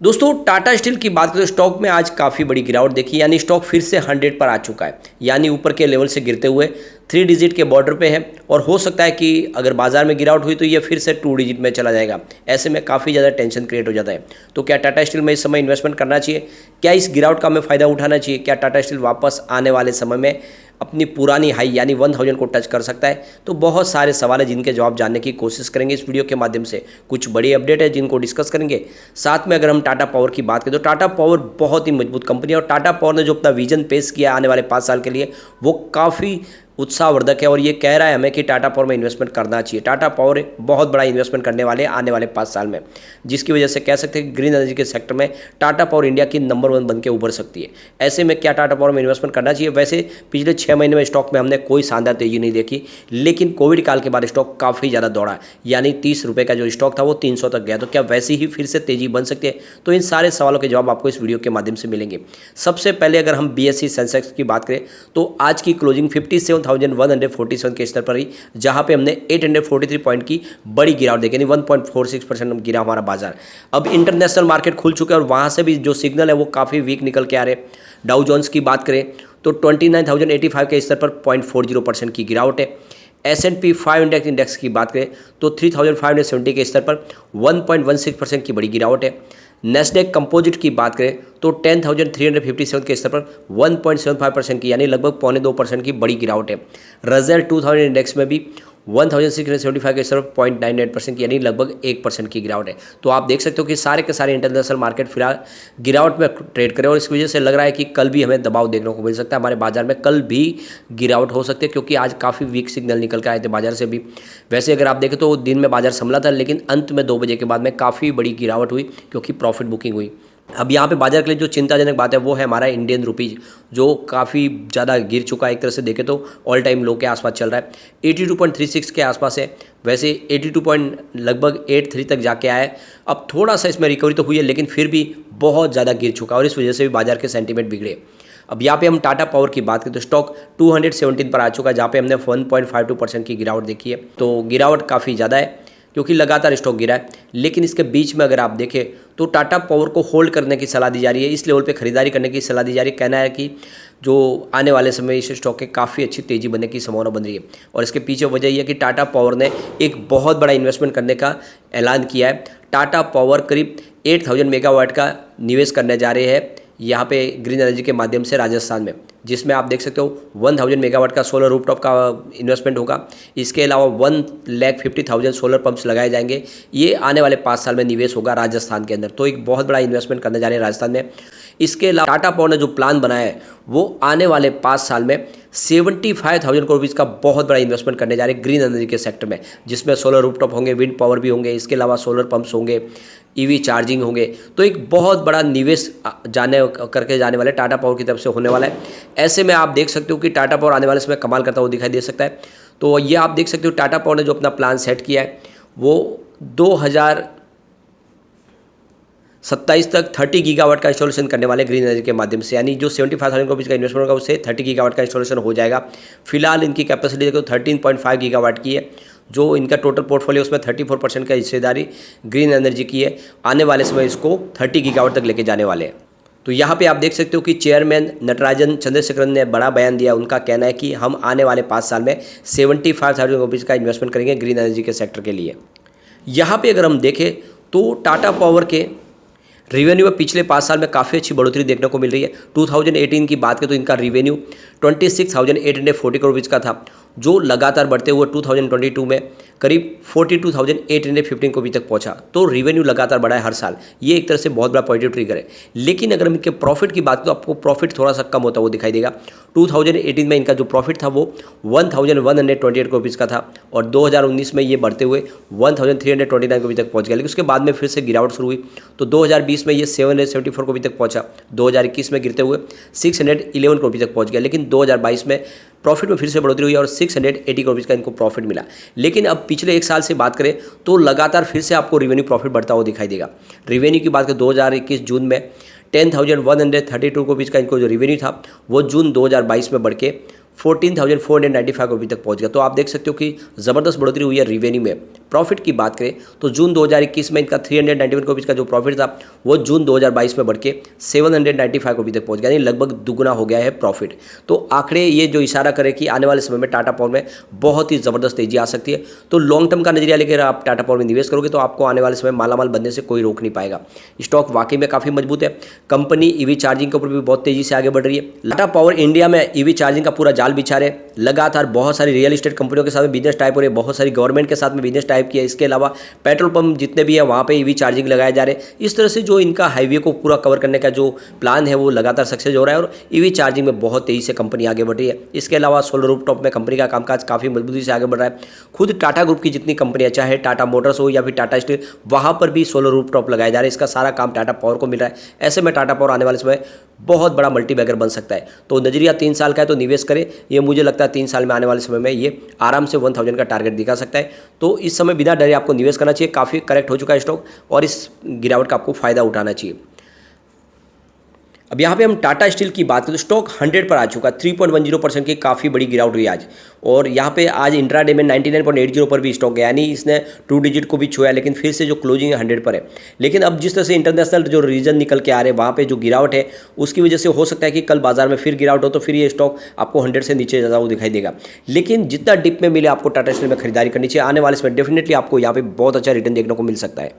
दोस्तों टाटा स्टील की बात करें तो स्टॉक में आज काफ़ी बड़ी गिरावट देखी, यानी स्टॉक फिर से 100 पर आ चुका है, यानी ऊपर के लेवल से गिरते हुए 3 डिजिट के बॉर्डर पे है। और हो सकता है कि अगर बाजार में गिरावट हुई तो ये फिर से 2 डिजिट में चला जाएगा। ऐसे में काफ़ी ज़्यादा टेंशन क्रिएट हो जाता है। तो क्या टाटा स्टील में इस समय इन्वेस्टमेंट करना चाहिए? क्या इस गिरावट का हमें फ़ायदा उठाना चाहिए? क्या टाटा स्टील वापस आने वाले समय में अपनी पुरानी हाई यानी 1000 को टच कर सकता है? तो बहुत सारे सवाल हैं जिनके जवाब जानने की कोशिश करेंगे इस वीडियो के माध्यम से। कुछ बड़ी अपडेट है जिनको डिस्कस करेंगे। साथ में अगर हम टाटा पावर की बात करें तो टाटा पावर बहुत ही मजबूत कंपनी है और टाटा पावर ने जो अपना विजन पेश किया आने वाले 5 साल के लिए वो काफ़ी उत्साहवर्धक है और ये कह रहा है हमें कि टाटा पावर में इन्वेस्टमेंट करना चाहिए। टाटा पावर एक बहुत बड़ा इन्वेस्टमेंट करने वाले आने वाले 5 साल में, जिसकी वजह से कह सकते हैं कि ग्रीन एनर्जी के सेक्टर में टाटा पावर इंडिया की नंबर 1 बन के उभर सकती है। ऐसे में क्या टाटा पावर में इन्वेस्टमेंट करना चाहिए? वैसे पिछले 6 महीने में स्टॉक में हमने कोई शानदार तेजी नहीं देखी, लेकिन कोविड काल के बाद स्टॉक काफ़ी ज़्यादा दौड़ा, यानी 30 रुपये का जो स्टॉक था वो 300 तक गया। तो क्या वैसी ही फिर से तेजी बन सकती है? तो इन सारे सवालों के जवाब आपको इस वीडियो के माध्यम से मिलेंगे। सबसे पहले अगर हम BSE सेंसेक्स की बात करें तो आज की क्लोजिंग 57,147 के स्तर पर ही, जहां पे हमने 843 पॉइंट की बड़ी गिरावट देखी, यानी 1.46% गिरा हमारा बाजार। अब इंटरनेशनल मार्केट खुल चुके हैं और वहां से भी जो सिग्नल है वो काफ़ी वीक निकल के आ रहे। डाउ जोन्स की बात करें तो 29,085 के स्तर पर 0.40% की गिरावट है। S&P 500 इंडेक्स की बात करें तो 3,570 के स्तर पर 1.16% की बड़ी गिरावट है। नेस्डेक कंपोजिट की बात करें तो 10,357 के स्तर पर 1.75% की, यानी लगभग 0.25% की बड़ी गिरावट है। रजल 2000 इंडेक्स में भी 1675 के स्तर पर 0.98% की, यानी लगभग 1% की गिरावट है। तो आप देख सकते हो कि सारे के सारे इंटरनेशनल मार्केट फिलहाल गिरावट में ट्रेड करें और इस वजह से लग रहा है कि कल भी हमें दबाव देखने को मिल सकता है। हमारे बाजार में कल भी गिरावट हो सकती है क्योंकि आज काफ़ी वीक सिग्नल निकल के आए थे बाजार से भी। वैसे अगर आप देखें तो दिन में बाजार संभला था, लेकिन अंत में 2 बजे के बाद में काफ़ी बड़ी गिरावट हुई क्योंकि प्रॉफिट बुकिंग हुई। अब यहाँ पे बाजार के लिए जो चिंताजनक बात है वो है हमारा इंडियन रुपीज़, जो काफ़ी ज़्यादा गिर चुका है। एक तरह से देखें तो ऑल टाइम लो के आसपास चल रहा है, 82.36 के आसपास है। वैसे 82.83 तक जाके आया है। अब थोड़ा सा इसमें रिकवरी तो हुई है, लेकिन फिर भी बहुत ज़्यादा गिर चुका है और इस वजह से भी बाजार के सेंटीमेंट बिगड़े। अब यहाँ पे हम टाटा पावर की बात करें तो स्टॉक 217 पर आ चुका है, जहाँ पे हमने 1.52% की गिरावट देखी है। तो गिरावट काफ़ी ज़्यादा है क्योंकि लगातार स्टॉक गिरा है, लेकिन इसके बीच में अगर आप देखें तो टाटा पावर को होल्ड करने की सलाह दी जा रही है, इस लेवल पे खरीदारी करने की सलाह दी जा रही है। कहना है कि जो आने वाले समय इस स्टॉक के काफ़ी अच्छी तेज़ी बनने की संभावना बन रही है और इसके पीछे वजह यह है कि टाटा पावर ने एक बहुत बड़ा इन्वेस्टमेंट करने का ऐलान किया है। टाटा पावर करीब 8000 मेगावाट का निवेश करने जा रहे हैं यहाँ पे ग्रीन एनर्जी के माध्यम से राजस्थान में, जिसमें आप देख सकते हो 1000 मेगावाट का सोलर रूफटॉप का इन्वेस्टमेंट होगा। इसके अलावा 1,50,000 सोलर पंप्स लगाए जाएंगे। ये आने वाले 5 साल में निवेश होगा राजस्थान के अंदर, तो एक बहुत बड़ा इन्वेस्टमेंट करने जा रहे हैं राजस्थान में। इसके अलावा टाटा पावर ने जो प्लान बनाया है वो आने वाले 5 साल में 75,000 करोड़ रुपीज़ का बहुत बड़ा इन्वेस्टमेंट करने जा रहे हैं ग्रीन एनर्जी के सेक्टर में, जिसमें सोलर रूफटॉप होंगे, विंड पावर भी होंगे, इसके अलावा सोलर पंप्स होंगे, EV चार्जिंग होंगे। तो एक बहुत बड़ा निवेश करके जाने वाले टाटा पावर की तरफ से होने वाला है। ऐसे में आप देख सकते हो कि टाटा पावर आने वाले समय कमाल करता हुआ दिखाई दे सकता है। तो ये आप देख सकते हो टाटा पावर ने जो अपना प्लान सेट किया है वो 2027 तक 30 गीगावाट का इंस्टॉलेशन करने वाले ग्रीन एनर्जी के माध्यम से, यानी जो 75,000 करोड़ का इन्वेस्टमेंट होगा उससे 30 गीगावाट का इंस्टॉलेशन हो जाएगा। फिलहाल इनकी कैपेसिटी देखो 13.5 गीगावाट की है, जो इनका टोटल पोर्टफोलियो उसमें 34% का हिस्सेदारी ग्रीन एनर्जी की है। आने वाले समय इसको 30 गीगावाट तक लेके जाने वाले हैं। तो यहाँ पे आप देख सकते हो कि चेयरमैन नटराजन चंद्रशेखरन ने बड़ा बयान दिया। उनका कहना है कि हम आने वाले 5 साल में 75,000 रुपीज़ का इन्वेस्टमेंट करेंगे ग्रीन एनर्जी के सेक्टर के लिए। यहाँ पे अगर हम देखें तो टाटा पावर के रिवेन्यू में पिछले 5 साल में काफ़ी अच्छी बढ़ोतरी देखने को मिल रही है। 2018 की बात करें तो इनका रिवेन्यू 26,840 करोड़ रुपीज़ का था, जो लगातार बढ़ते हुए 2022 में करीब 42,815 करोड़ तक पहुंचा। तो रिवेन्यू लगातार बढ़ा है हर साल, ये एक तरह से बहुत बड़ा पॉजिटिव ट्रिगर है। लेकिन अगर हम इनके प्रॉफिट की बात करें तो आपको प्रॉफिट थोड़ा सा कम होता हुआ दिखाई देगा। 2018 में इनका जो प्रॉफिट था वो 1,128 करोड़ रुपीज़ का था और 2019 में ये बढ़ते हुए 1,329 करोड़ तक पहुँच गया, लेकिन उसके बाद में फिर से गिरावट शुरू हुई। तो 2020 में ये 774 करोड़ तक पहुँचा, 2021 में गिरते हुए 611 करोड़ तक पहुँच गया, लेकिन 2022 में प्रॉफिट में फिर से बढ़ोतरी हुई और 680 करोड़ का इनको प्रॉफिट मिला। लेकिन अब पिछले 1 साल से बात करें तो लगातार फिर से आपको रिवेन्यू प्रॉफिट बढ़ता हुआ दिखाई देगा। रिवेन्यू की बात करें 2021 जून में 10,132 करोड़ का इनको जो रिवेन्यू था वो जून 2022 में बढ़ के 14,495 करोड़ तक पहुंच गया। तो आप देख सकते हो कि ज़बरदस्त बढ़ोतरी हुई है रिवेन्यू में प्रॉफिट की बात करें तो जून 2021 में इनका 391 रुपीज़ का जो प्रॉफिट था वो जून 2022 में बढ़ के 795 रुपये तक पहुँच गया, यानी लगभग दुगुना हो गया है प्रॉफिट। तो आंकड़े ये जो इशारा करे कि आने वाले समय में टाटा पावर में बहुत ही ज़बरदस्त तेजी आ सकती है। तो लॉन्ग टर्म का नजरिया लेकर आप टाटा पावर में निवेश करोगे तो आपको आने वाले समय मालामाल बनने से कोई रोक नहीं पाएगा। स्टॉक वाकई में काफ़ी मजबूत है। कंपनी ईवी चार्जिंग के ऊपर भी बहुत तेजी से आगे बढ़ रही है। टाटा पावर इंडिया में ईवी चार्जिंग का पूरा जाल बिछा रहे, लगातार बहुत सारी रियल एस्टेट कंपनियों के साथ में बिजनेस टाइप हो रहे हैं, बहुत सारी गवर्नमेंट के साथ में बिजनेस टाइप किया। इसके अलावा पेट्रोल पंप जितने भी है वहाँ पे ईवी चार्जिंग लगाए जा रहे हैं। इस तरह से जो इनका हाईवे को पूरा कवर करने का जो प्लान है वो लगातार सक्सेस हो रहा है और ईवी चार्जिंग में बहुत तेजी से कंपनी आगे बढ़ रही है। इसके अलावा सोलर रूफटॉप में कंपनी का कामकाज काफ़ी मजबूती से आगे बढ़ रहा है। खुद टाटा ग्रुप की जितनी कंपनियां, चाहे टाटा मोटर्स हो या फिर टाटा स्टील, वहाँ पर भी सोलर रूफटॉप लगाए जा रहे हैं। इसका सारा काम टाटा पावर को मिल रहा है। ऐसे में टाटा पावर आने वाले समय बहुत बड़ा मल्टीबैगर बन सकता है। तो नजरिया 3 साल का है तो निवेश करें। ये मुझे लगता है 3 साल में आने वाले समय में ये आराम से 1000 का टारगेट दिखा सकता है। तो इस समय बिना डरे आपको निवेश करना चाहिए। काफ़ी करेक्ट हो चुका है स्टॉक और इस गिरावट का आपको फायदा उठाना चाहिए। अब यहाँ पे हम टाटा स्टील की बात करें तो स्टॉक 100 पर आ चुका है। 3.10% की काफ़ी बड़ी गिरावट हुई आज। और यहाँ पे आज इंट्राडे में 99.80 पर भी स्टॉक है, यानी इसने 2 डिजिट को भी छुआ, लेकिन फिर से जो क्लोजिंग है 100 पर है। लेकिन अब जिस तरह से इंटरनेशनल जो रीजन निकल के आ रहे हैं वहाँ पे जो गिरावट है उसकी वजह से हो सकता है कि कल बाजार में फिर गिरावट हो तो फिर ये स्टॉक आपको 100 से नीचे ज़्यादा वो दिखाई देगा। लेकिन जितना डिप में मिले आपको टाटा स्टील में खरीदारी करनी चाहिए। आने वाले समय डेफिनेटली आपको यहाँ पे बहुत अच्छा रिटर्न देखने को मिल सकता है।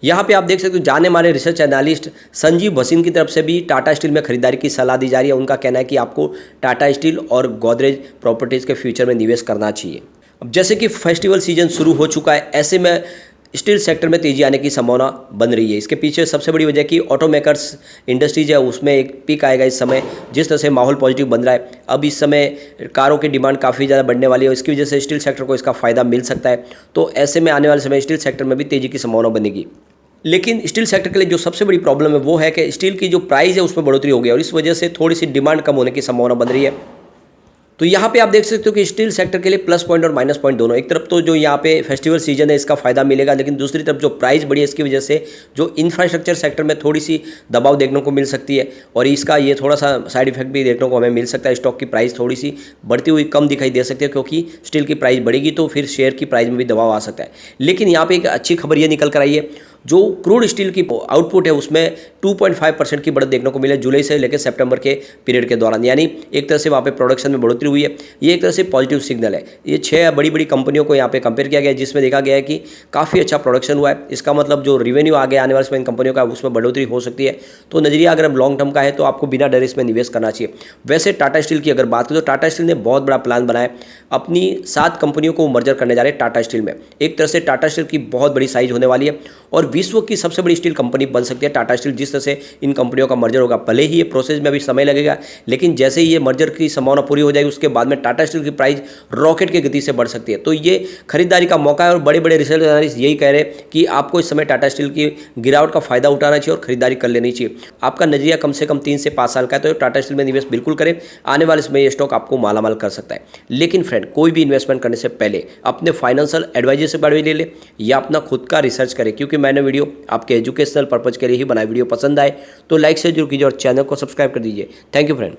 यहाँ पे आप देख सकते हो जाने माने रिसर्च एनालिस्ट संजीव भसीन की तरफ से भी टाटा स्टील में खरीदारी की सलाह दी जा रही है। उनका कहना है कि आपको टाटा स्टील और गोदरेज प्रॉपर्टीज़ के फ्यूचर में निवेश करना चाहिए। अब जैसे कि फेस्टिवल सीजन शुरू हो चुका है, ऐसे में स्टील सेक्टर में तेजी आने की संभावना बन रही है। इसके पीछे सबसे बड़ी वजह कि ऑटो मेकर्स इंडस्ट्रीज है उसमें एक पीक आएगा इस समय। जिस तरह से माहौल पॉजिटिव बन रहा है, अब इस समय कारों की डिमांड काफ़ी ज़्यादा बढ़ने वाली है और इसकी वजह से स्टील सेक्टर को इसका फ़ायदा मिल सकता है। तो ऐसे में आने वाले समय स्टील सेक्टर में भी तेज़ी की संभावना बनेगी। लेकिन स्टील सेक्टर के लिए जो सबसे बड़ी प्रॉब्लम है वो है कि स्टील की जो प्राइस है उसमें बढ़ोतरी हो गई और इस वजह से थोड़ी सी डिमांड कम होने की संभावना बन रही है। तो यहाँ पे आप देख सकते हो कि स्टील सेक्टर के लिए प्लस पॉइंट और माइनस पॉइंट दोनों। एक तरफ तो जो यहाँ पे फेस्टिवल सीजन है इसका फायदा मिलेगा, लेकिन दूसरी तरफ जो प्राइस बढ़ी है इसकी वजह से जो इंफ्रास्ट्रक्चर सेक्टर में थोड़ी सी दबाव देखने को मिल सकती है और इसका ये थोड़ा सा साइड इफेक्ट भी देखने को हमें मिल सकता है। स्टॉक की प्राइस थोड़ी सी बढ़ती हुई कम दिखाई दे सकती है क्योंकि स्टील की प्राइस बढ़ेगी तो फिर शेयर की प्राइस में भी दबाव आ सकता है। लेकिन यहाँ पर एक अच्छी खबर ये निकल कर आई है, जो क्रूड स्टील की आउटपुट है उसमें 2.5% की बढ़त देखने को मिले जुलाई से लेकर सितंबर के पीरियड के दौरान, यानी एक तरह से वहाँ पे प्रोडक्शन में बढ़ोतरी हुई है। ये एक तरह से पॉजिटिव सिग्नल है। ये 6 बड़ी बड़ी कंपनियों को यहाँ पे कंपेयर किया गया है जिसमें देखा गया है कि काफ़ी अच्छा प्रोडक्शन हुआ है। इसका मतलब जो रेवेन्यू आगे आने वाले समय इन कंपनियों का उसमें बढ़ोतरी हो सकती है। तो नजरिया अगर लॉन्ग टर्म का है तो आपको बिना डर इसमें निवेश करना चाहिए। वैसे टाटा स्टील की अगर बात करें तो टाटा स्टील ने बहुत बड़ा प्लान बनाया, अपनी 7 कंपनियों को मर्जर करने जा रहे हैं टाटा स्टील में। एक तरह से टाटा स्टील की बहुत बड़ी साइज होने वाली है और विश्व की सबसे बड़ी स्टील कंपनी बन सकती है टाटा स्टील। जिस तरह से इन कंपनियों का मर्जर होगा, भले ही ये प्रोसेस में अभी समय लगेगा, लेकिन जैसे ही ये मर्जर की संभावना पूरी हो जाएगी उसके बाद में टाटा स्टील की प्राइस रॉकेट की गति से बढ़ सकती है। तो ये खरीदारी का मौका है और बड़े बड़े रिसर्च एनालिस्ट यही कह रहे हैं कि आपको इस समय टाटा स्टील की गिरावट का फायदा उठाना चाहिए और खरीदारी कर लेनी चाहिए। आपका नजरिया कम से कम 3 से 5 साल का है तो टाटा स्टील में निवेश बिल्कुल करें। आने वाले समय ये स्टॉक आपको मालामाल कर सकता है। लेकिन फ्रेंड, कोई भी इन्वेस्टमेंट करने से पहले अपने फाइनेंशियल एडवाइजर से बारे में ले ले या अपना खुद का रिसर्च करें, क्योंकि मैंने वीडियो आपके एजुकेशनल पर्पज के लिए ही बनाई। वीडियो पसंद आए तो लाइक से जरूर कीजिए और चैनल को सब्सक्राइब कर दीजिए। Thank you friend.